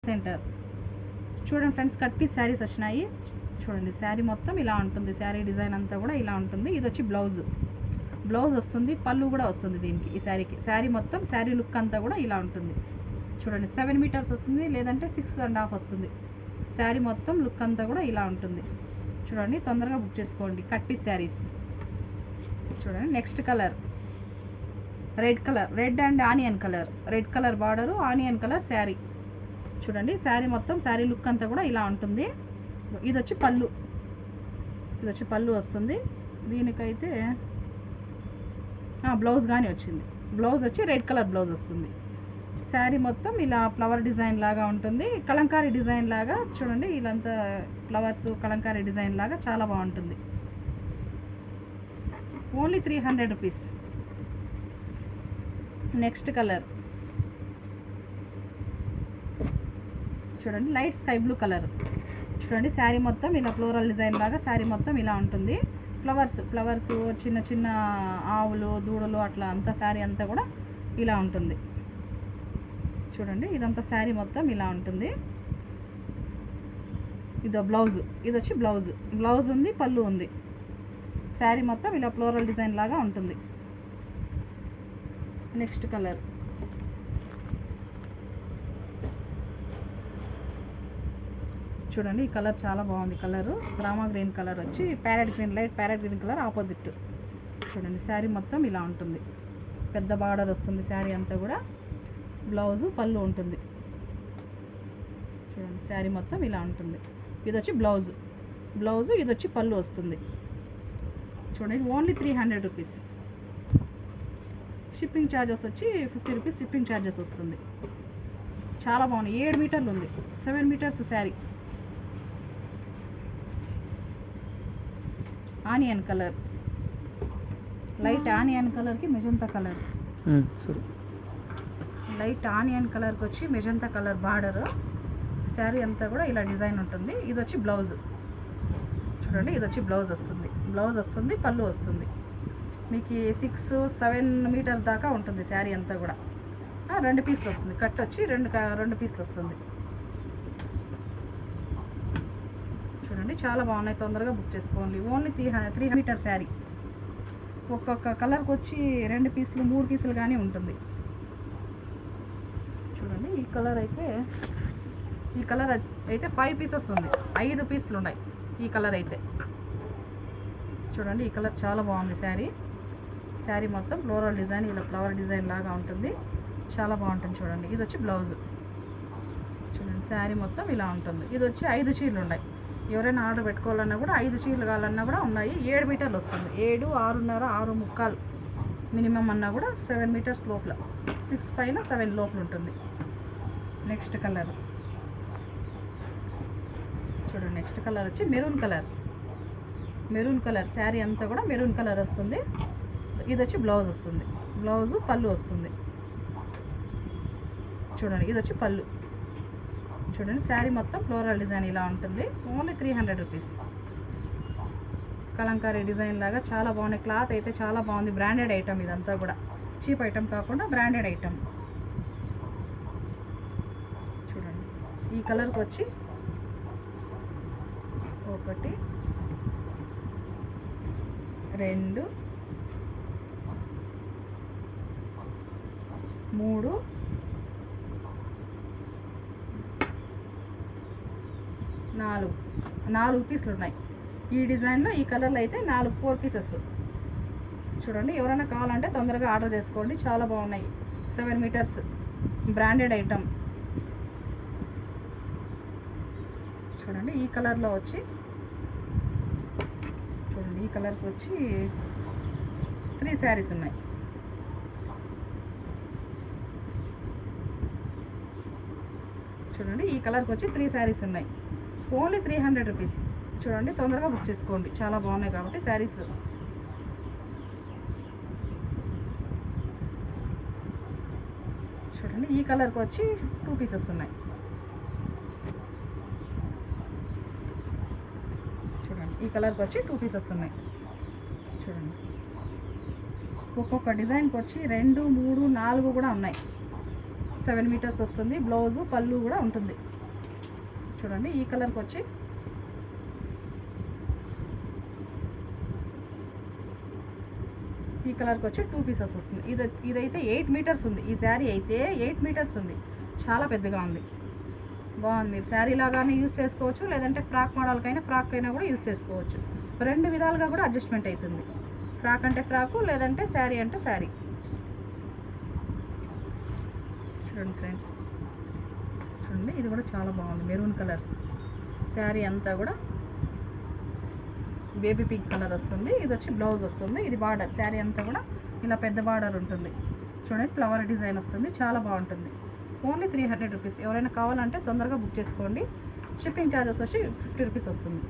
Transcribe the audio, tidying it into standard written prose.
Centre. చూడండి friends, cut piece saris వచ్చినాయి. చూడండి శారీ మొత్తం ఇలా ఉంటుంది. శారీ డిజైన్ అంతా కూడా ఇలా ఉంటుంది. ఇది వచ్చి బ్లౌజ్ వస్తుంది, పళ్ళు కూడా వస్తుంది దీనికి. ఈ శారీకి శారీ మొత్తం శారీ లుక్ అంతా కూడా ఇలా ఉంటుంది. చూడండి 7 మీటర్స్ వస్తుంది, లేదంటే 6.5 వస్తుంది. శారీ మొత్తం లుక్ అంతా కూడా ఇలా ఉంటుంది. చూడండి, తొందరగా బుక్ చేసుకోండి. Cut piece saris. చూడండి next colour red and onion colour. Red colour border, onion colour sari. చూడండి శారీ మొత్తం శారీ లుక్ అంతా కూడా ఇలా ఉంటుంది. ఇది వచ్చి పళ్ళు వస్తుంది. దీనికైతే బ్లౌజ్ కానీ వచ్చింది. బ్లౌజ్ వచ్చి రెడ్ కలర్ బ్లౌజ్ వస్తుంది. శారీ మొత్తం ఇలా ఫ్లవర్ డిజైన్ లాగా ఉంటుంది, కలంకారీ డిజైన్ లాగా. చూడండి ఇలాంతా ఫ్లవర్స్ కలంకారీ డిజైన్ లాగా చాలా బాగుంటుంది. Only 300 rupees. నెక్స్ట్ కలర్ చూడండి, లైట్ స్కై బ్లూ కలర్. చూడండి శారీ మొత్తం ఇలా ఫ్లోరల్ డిజైన్ లాగా శారీ మొత్తం ఇలా ఉంటుంది. ఫ్లవర్స్ చిన్న చిన్న ఆవులు, దూడలు అట్లా అంతా శారీ అంతా కూడా ఇలా ఉంటుంది. చూడండి ఇదంతా శారీ మొత్తం ఇలా ఉంటుంది. ఇదో బ్లౌజ్. ఇది వచ్చి బ్లౌజ్ ఉంది, పళ్ళు ఉంది. శారీ మొత్తం ఇలా ఫ్లోరల్ డిజైన్ లాగా ఉంటుంది. నెక్స్ట్ కలర్ చూడండి, ఈ కలర్ చాలా బాగుంది. కలరు రామా గ్రీన్ కలర్ వచ్చి light parrot green colour opposite. చూడండి శారీ మొత్తం ఇలా ఉంటుంది. పెద్ద బార్డర్ వస్తుంది శారీ అంతా కూడా. బ్లౌజు, పళ్ళు ఉంటుంది. చూడండి శారీ మొత్తం ఇలా ఉంటుంది. ఇది వచ్చి బ్లౌజు, ఇది వచ్చి పళ్ళు వస్తుంది. చూడండి ఓన్లీ 300 రూపీస్. షిప్పింగ్ ఛార్జెస్ వచ్చి 50 రూపీస్ షిప్పింగ్ ఛార్జెస్ వస్తుంది. చాలా బాగుంది. 7 మీటర్లు ఉంది. 7 metres sari. Onion colour, light onion కలర్కి మెజంతా కలర్. లైట్ ఆనియన్ కలర్కి వచ్చి మెజంతా కలర్ బార్డర్. శారీ అంతా కూడా ఇలా డిజైన్ ఉంటుంది. ఇది వచ్చి బ్లౌజ్. చూడండి ఇది వచ్చి బ్లౌజ్ వస్తుంది, పళ్ళు వస్తుంది. మీకు 6-7 మీటర్స్ దాకా ఉంటుంది శారీ అంతా కూడా. 2 పీసులు వస్తుంది. కట్ వచ్చి 2 పీసులు వస్తుంది. చూడండి చాలా బాగున్నాయి. తొందరగా బుక్ చేసుకోండి. Only 300 metre sari. ఒక్కొక్క కలర్కి వచ్చి 2 పీసులు 3 పీసులు కానీ ఉంటుంది. చూడండి ఈ కలర్ అయితే 5 పీసెస్ ఉంది. 5 పీసులు ఉన్నాయి ఈ కలర్ అయితే. చూడండి ఈ కలర్ చాలా బాగుంది. శారీ మొత్తం ఫ్లోరల్ డిజైన్, ఇలా ఫ్లవర్ డిజైన్ లాగా ఉంటుంది. చాలా బాగుంటుంది. చూడండి ఇది వచ్చి బ్లౌజ్. చూడండి శారీ మొత్తం ఇలా ఉంటుంది. ఇది వచ్చి 5 చీరలు ఉన్నాయి. ఎవరైనా ఆర్డర్ పెట్టుకోవాలన్నా కూడా 5 చీరలు కావాలన్నా కూడా ఉన్నాయి. 7 మీటర్లు వస్తుంది. 7, 6.5, 6.75 మినిమం అన్నా కూడా 7 మీటర్స్ లోపల, 6 పైన 7 లోపల ఉంటుంది. నెక్స్ట్ కలర్ చూడండి. నెక్స్ట్ కలర్ వచ్చి మెరూన్ కలర్. శారీ అంతా కూడా మెరూన్ కలర్ వస్తుంది. ఇది వచ్చి బ్లౌజ్ వస్తుంది. బ్లౌజు, పళ్ళు వస్తుంది. చూడండి ఇది వచ్చి పళ్ళు. చూడండి శారీ మొత్తం ఫ్లోరల్ డిజైన్ ఇలా ఉంటుంది. Only 300 rupees. కలంకారీ డిజైన్ లాగా చాలా బాగున్నాయి. క్లాత్ అయితే చాలా బాగుంది. బ్రాండెడ్ ఐటమ్ ఇదంతా కూడా. చీప్ ఐటమ్ కాకుండా బ్రాండెడ్ ఐటమ్. చూడండి ఈ కలర్కి వచ్చి 1, 2, 3, 4 పీసులు ఉన్నాయి. ఈ డిజైన్లో ఈ కలర్లో అయితే 4 పీసెస్. చూడండి ఎవరైనా కావాలంటే తొందరగా ఆర్డర్ చేసుకోండి. చాలా బాగున్నాయి. 7 మీటర్స్ బ్రాండెడ్ ఐటమ్. చూడండి ఈ కలర్లో వచ్చి, చూడండి ఈ కలర్కి వచ్చి 3 శారీస్ ఉన్నాయి. చూడండి ఈ కలర్కి వచ్చి 3 శారీస్ ఉన్నాయి. Only 300 rupees. చూడండి తొందరగా బుక్ చేసుకోండి. చాలా బాగున్నాయి కాబట్టి శారీస్. చూడండి ఈ కలర్కి వచ్చి 2 పీసెస్ ఉన్నాయి. చూడండి ఈ కలర్కి వచ్చి 2 పీసెస్ ఉన్నాయి. చూడండి ఒక్కొక్క డిజైన్కి వచ్చి 2, 3, 4 కూడా ఉన్నాయి. 7 మీటర్స్ వస్తుంది. బ్లౌజు, పళ్ళు కూడా ఉంటుంది. చూడండి ఈ కలర్కి వచ్చి ఈ కలర్కి వచ్చి 2 పీసెస్ వస్తుంది. ఇదైతే 8 మీటర్స్ ఉంది. ఈ శారీ అయితే 8 మీటర్స్ ఉంది, చాలా పెద్దగా ఉంది. బాగుంది. మీరు శారీ లాగానే యూజ్ చేసుకోవచ్చు, లేదంటే ఫ్రాక్ మోడల్కైనా ఫ్రాక్ అయినా కూడా యూజ్ చేసుకోవచ్చు. 2 విధాలుగా కూడా అడ్జస్ట్మెంట్ అవుతుంది. ఫ్రాక్ అంటే ఫ్రాకు, లేదంటే శారీ అంటే శారీ. చూడండి ఫ్రెండ్స్, చూడండి ఇది కూడా చాలా బాగుంది. మెరూన్ కలర్ శారీ అంతా కూడా బేబీ పింక్ కలర్ వస్తుంది. ఇది వచ్చి బ్లౌజ్ వస్తుంది. ఇది బార్డర్, శారీ అంతా కూడా ఇలా పెద్ద బార్డర్ ఉంటుంది. చూడండి ఫ్లవర్ డిజైన్ వస్తుంది, చాలా బాగుంటుంది. Only 300 rupees. ఎవరైనా కావాలంటే తొందరగా బుక్ చేసుకోండి. షిప్పింగ్ ఛార్జెస్ వచ్చి 50 రూపీస్ వస్తుంది.